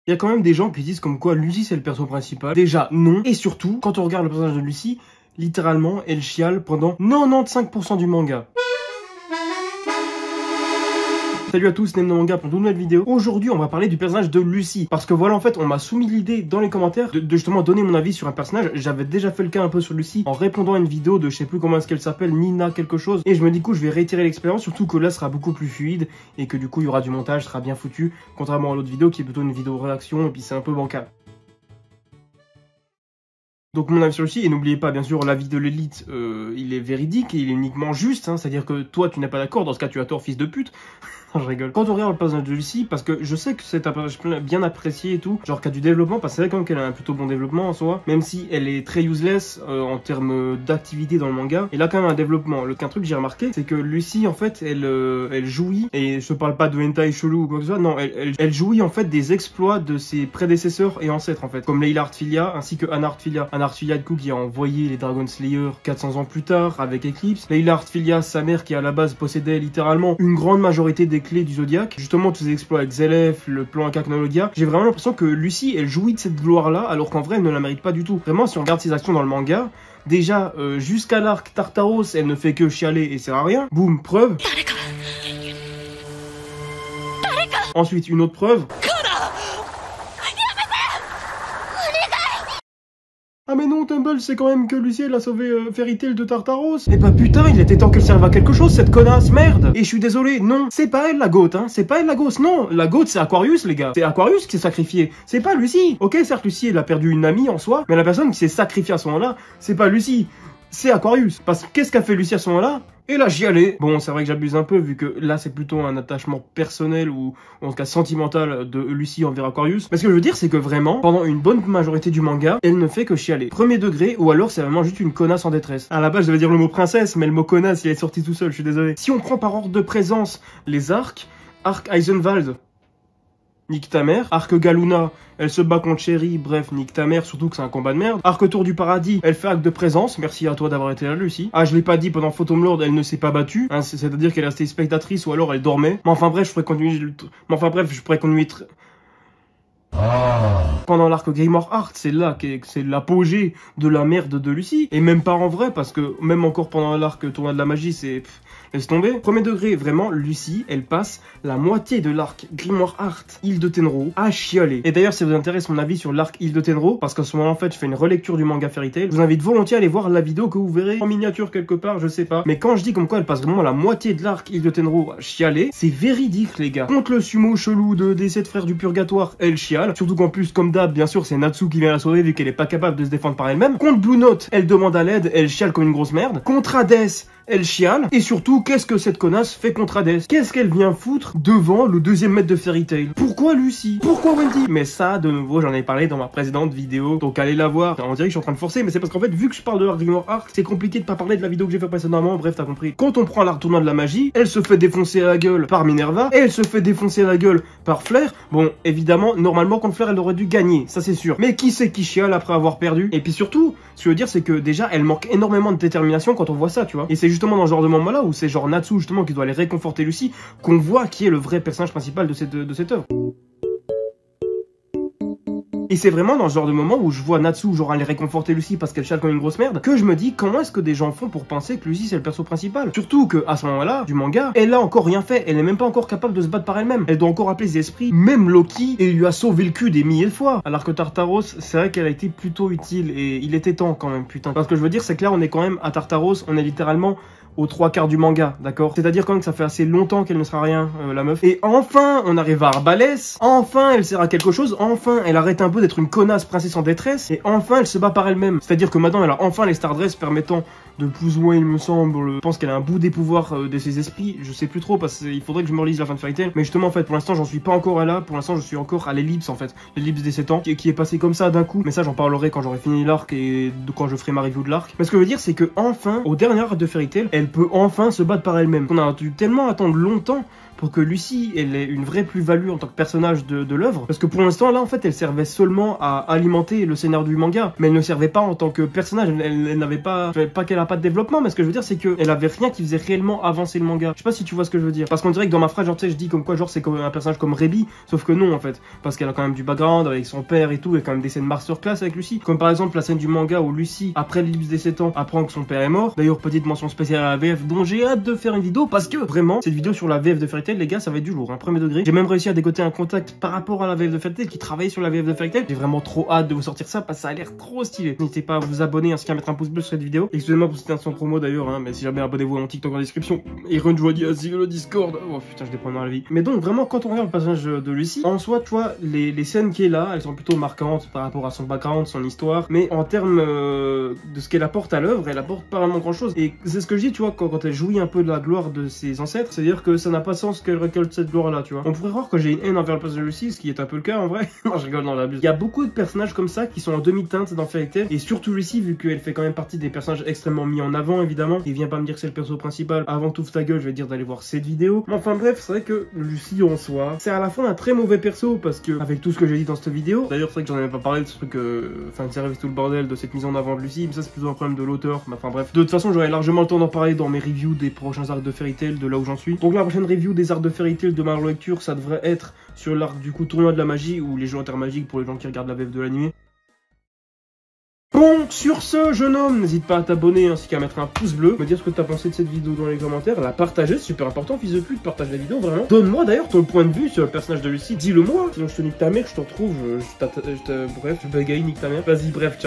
Il y a quand même des gens qui disent comme quoi Lucy c'est le perso principal. Déjà non. Et surtout, quand on regarde le personnage de Lucy, littéralement, elle chiale pendant 95% du manga. Salut à tous, c'est Manga pour une nouvelle vidéo. Aujourd'hui, on va parler du personnage de Lucy. Parce que voilà, en fait, on m'a soumis l'idée dans les commentaires de justement donner mon avis sur un personnage. J'avais déjà fait le cas un peu sur Lucy en répondant à une vidéo de je sais plus comment est-ce qu'elle s'appelle, Nina quelque chose. Et je me dis, du coup, je vais réitérer l'expérience, surtout que là, sera beaucoup plus fluide et que du coup, il y aura du montage, sera bien foutu. Contrairement à l'autre vidéo qui est plutôt une vidéo réaction et puis c'est un peu bancal. Donc mon avis sur Lucy, et n'oubliez pas bien sûr l'avis de l'élite, il est véridique et il est uniquement juste, hein, c'est-à-dire que toi tu n'es pas d'accord, dans ce cas tu as tort fils de pute. Je rigole. Quand on regarde le personnage de Lucy, parce que je sais que c'est un personnage bien apprécié et tout, genre qu'il y a du développement, parce que c'est vrai quand même qu'elle a un plutôt bon développement en soi, même si elle est très useless en termes d'activité dans le manga, elle a quand même un développement. Qu'un truc que j'ai remarqué, c'est que Lucy en fait, elle jouit, et je parle pas de hentai chelou ou quoi que ce soit, non, elle jouit en fait des exploits de ses prédécesseurs et ancêtres en fait, comme Layla Artfilia ainsi que Anna Artfilia. Anna Artfilia du coup qui a envoyé les Dragon Slayer 400 ans plus tard avec Eclipse. Layla Artfilia, sa mère qui à la base possédait littéralement une grande majorité des clés du Zodiac, justement tous ces exploits avec Zelef, le plan Akaknologia. J'ai vraiment l'impression que Lucy elle jouit de cette gloire là alors qu'en vrai elle ne la mérite pas du tout. Vraiment si on regarde ses actions dans le manga, déjà jusqu'à l'arc Tartaros elle ne fait que chialer et sert à rien. Boum, preuve. Ensuite une autre preuve. Ah mais non, Tumble, c'est quand même que Lucy elle a sauvé Fairy Tail de Tartaros. Eh bah putain, il était temps qu'elle serve à quelque chose, cette connasse, merde. Et je suis désolé, non, c'est pas elle la goat, hein, c'est pas elle la gosse, non. La goat c'est Aquarius les gars, c'est Aquarius qui s'est sacrifié, c'est pas Lucy. Ok, certes Lucy elle a perdu une amie en soi, mais la personne qui s'est sacrifiée à ce moment-là, c'est pas Lucy, c'est Aquarius. Parce que qu'est-ce qu'a fait Lucy à ce moment-là? Et là j'y allais. Bon c'est vrai que j'abuse un peu vu que là c'est plutôt un attachement personnel ou en tout cas sentimental de Lucy envers Aquarius. Mais ce que je veux dire c'est que vraiment pendant une bonne majorité du manga elle ne fait que chialer. Premier degré ou alors c'est vraiment juste une connasse en détresse. À la base je devais dire le mot princesse mais le mot connasse il est sorti tout seul, je suis désolé. Si on prend par ordre de présence les arc Eisenwald, nique ta mère. Arc Galuna, elle se bat contre Cherry, bref, nique ta mère, surtout que c'est un combat de merde. Arc Tour du Paradis, elle fait acte de présence, merci à toi d'avoir été là, Lucy. Ah, je l'ai pas dit, pendant Phantom Lord, elle ne s'est pas battue, hein, c'est-à-dire qu'elle est restée spectatrice ou alors elle dormait. Mais enfin bref, je pourrais continuer... Pendant l'arc Grimoire Art, c'est là que c'est l'apogée de la merde de Lucy. Et même pas en vrai, parce que même encore pendant l'arc Tournoi de la Magie, c'est... Laisse tomber. Premier degré, vraiment, Lucy, elle passe la moitié de l'arc Grimoire Art, Île de Tenro, à chialer. Et d'ailleurs, si vous intéresse mon avis sur l'arc Île de Tenro, parce qu'en ce moment, en fait, je fais une relecture du manga Fairy Tail, je vous invite volontiers à aller voir la vidéo que vous verrez en miniature quelque part, je sais pas. Mais quand je dis comme quoi elle passe vraiment la moitié de l'arc Île de Tenro à chialer, c'est véridique, les gars. Contre le sumo chelou des 7 frères du purgatoire, elle chiale. Surtout qu'en plus, comme d'hab, bien sûr, c'est Natsu qui vient la sauver vu qu'elle est pas capable de se défendre par elle-même. Contre Blue Note, elle demande à l'aide, elle chiale comme une grosse merde. Contre Hades, elle chiale. Et surtout, qu'est-ce que cette connasse fait contre Hades? Qu'est-ce qu'elle vient foutre devant le deuxième maître de Fairy Tail? Pourquoi Lucy? Pourquoi Wendy? Mais ça, de nouveau, j'en ai parlé dans ma précédente vidéo, donc allez la voir. On dirait que je suis en train de forcer, mais c'est parce qu'en fait, vu que je parle de l'arc Grimoire Arc, c'est compliqué de pas parler de la vidéo que j'ai fait précédemment, bref, t'as compris. Quand on prend l'arc Tournoi de la Magie, elle se fait défoncer à la gueule par Minerva, et elle se fait défoncer à la gueule par Flair. Bon, évidemment, normalement, contre Flair, elle aurait dû gagner, ça c'est sûr. Mais qui c'est qui chiale après avoir perdu? Et puis surtout, ce que je veux dire, c'est que déjà, elle manque énormément de détermination quand on voit ça, tu vois. Et c'est justement dans ce genre de moment-là où c'est genre Natsu, justement, qui doit aller réconforter Lucy, qu'on voit qui est le vrai personnage principal de cette œuvre. Et c'est vraiment dans ce genre de moment où je vois Natsu genre aller réconforter Lucy parce qu'elle chiale comme une grosse merde que je me dis comment est-ce que des gens font pour penser que Lucy c'est le perso principal. Surtout que à ce moment-là du manga, elle a encore rien fait, elle n'est même pas encore capable de se battre par elle-même. Elle doit encore appeler les esprits, même Loki, et lui a sauvé le cul des milliers de fois. Alors que Tartaros, c'est vrai qu'elle a été plutôt utile et il était temps quand même, putain. Parce que je veux dire c'est que là on est quand même à Tartaros, on est littéralement aux 3/4 du manga, d'accord? C'est-à-dire quand même que ça fait assez longtemps qu'elle ne sera rien, la meuf. Et enfin, on arrive à Arbalès. Enfin, elle sert à quelque chose. Enfin, elle arrête un peu d'être une connasse princesse en détresse. Et enfin, elle se bat par elle-même. C'est-à-dire que maintenant, elle a enfin les Stardress permettant de plus ou moins, il me semble, je pense qu'elle a un bout des pouvoirs de ses esprits. Je sais plus trop parce qu'il faudrait que je me relise la fin de Fairy Tail. Mais justement, en fait, pour l'instant, j'en suis pas encore à là. Pour l'instant, je suis encore à l'ellipse, en fait. L'ellipse des 7 ans, qui est passé comme ça d'un coup. Mais ça, j'en parlerai quand j'aurai fini l'arc et quand je ferai ma review de l'arc. Mais ce que je veux dire, c'est que enfin, au dernier arc de Fairy Tail, elle peut enfin se battre par elle-même. On a dû tellement attendre longtemps pour que Lucy, elle ait une vraie plus-value en tant que personnage de l'œuvre. Parce que pour l'instant, là, en fait, elle servait seulement à alimenter le scénario du manga, mais elle ne servait pas en tant que personnage. Elle n'avait pas, je savais pas qu'elle a pas de développement, mais ce que je veux dire, c'est qu'elle avait rien qui faisait réellement avancer le manga. Je sais pas si tu vois ce que je veux dire. Parce qu'on dirait que dans ma phrase, genre, tu sais, je dis comme quoi, genre, c'est comme un personnage comme Rebi, sauf que non, en fait. Parce qu'elle a quand même du background avec son père et tout, et quand même des scènes masterclass avec Lucy. Comme par exemple la scène du manga où Lucy, après l'ellipse des 7 ans, apprend que son père est mort. D'ailleurs, petite mention spéciale à la VF dont j'ai hâte de faire une vidéo parce que vraiment, cette vidéo sur la VF de Fairy Tail, les gars, ça va être du lourd, hein, premier degré. J'ai même réussi à dégoter un contact par rapport à la VF de Fairy Tail qui travaillait sur la VF de Fairy Tail. J'ai vraiment trop hâte de vous sortir ça parce que ça a l'air trop stylé. N'hésitez pas à vous abonner ainsi qu'à mettre un pouce bleu sur cette vidéo. Excusez-moi pour cette instant promo d'ailleurs, hein, mais si jamais abonnez-vous à mon TikTok en description. Et rejoignez aussi le Discord. Oh putain, je déprends dans la vie. Mais donc vraiment, quand on regarde le personnage de Lucy, en soi, tu vois, les scènes qui est là, elles sont plutôt marquantes par rapport à son background, son histoire. Mais en termes de ce qu'elle apporte à l'œuvre, elle apporte pas vraiment grand chose. Et c'est ce que je dis, tu vois, quand elle jouit un peu de la gloire de ses ancêtres, c'est-à-dire que ça n'a pas de sens qu'elle récolte cette gloire-là, tu vois. On pourrait croire que j'ai une haine envers le personnage de Lucy, ce qui est un peu le cas en vrai. Non, je rigole dans la buse. Il y a beaucoup de personnages comme ça qui sont en demi-teinte dans Fairy Tail, et surtout Lucy, vu qu'elle fait quand même partie des personnages extrêmement mis en avant, évidemment. Et viens pas me dire que c'est le perso principal. Avant tout ta gueule, je vais dire d'aller voir cette vidéo. Mais enfin bref, c'est vrai que Lucy en soi, c'est à la fois un très mauvais perso parce que avec tout ce que j'ai dit dans cette vidéo, d'ailleurs c'est vrai que j'en avais pas parlé de ce truc, fan service tout le bordel de cette mise en avant de Lucy, mais ça c'est plutôt un problème de l'auteur. Mais enfin bref, de toute façon j'aurai largement le temps d'en parler dans mes reviews des prochains arcs de Fairy Tail, de là où j'en suis. Donc la prochaine review des arcs de Fairy Tail de ma lecture, ça devrait être sur l'arc du coup tournoi de la magie ou les jeux intermagiques pour les gens qui regardent la VF de l'anime. Bon, sur ce, jeune homme, n'hésite pas à t'abonner ainsi qu'à mettre un pouce bleu, me dire ce que t'as pensé de cette vidéo dans les commentaires, la partager, c'est super important, fils de pute, partage la vidéo, vraiment. Donne-moi d'ailleurs ton point de vue sur le personnage de Lucy, dis-le moi, sinon je te nique ta mère, je te retrouve, bref, je bégaye, nique ta mère, vas-y, bref, ciao.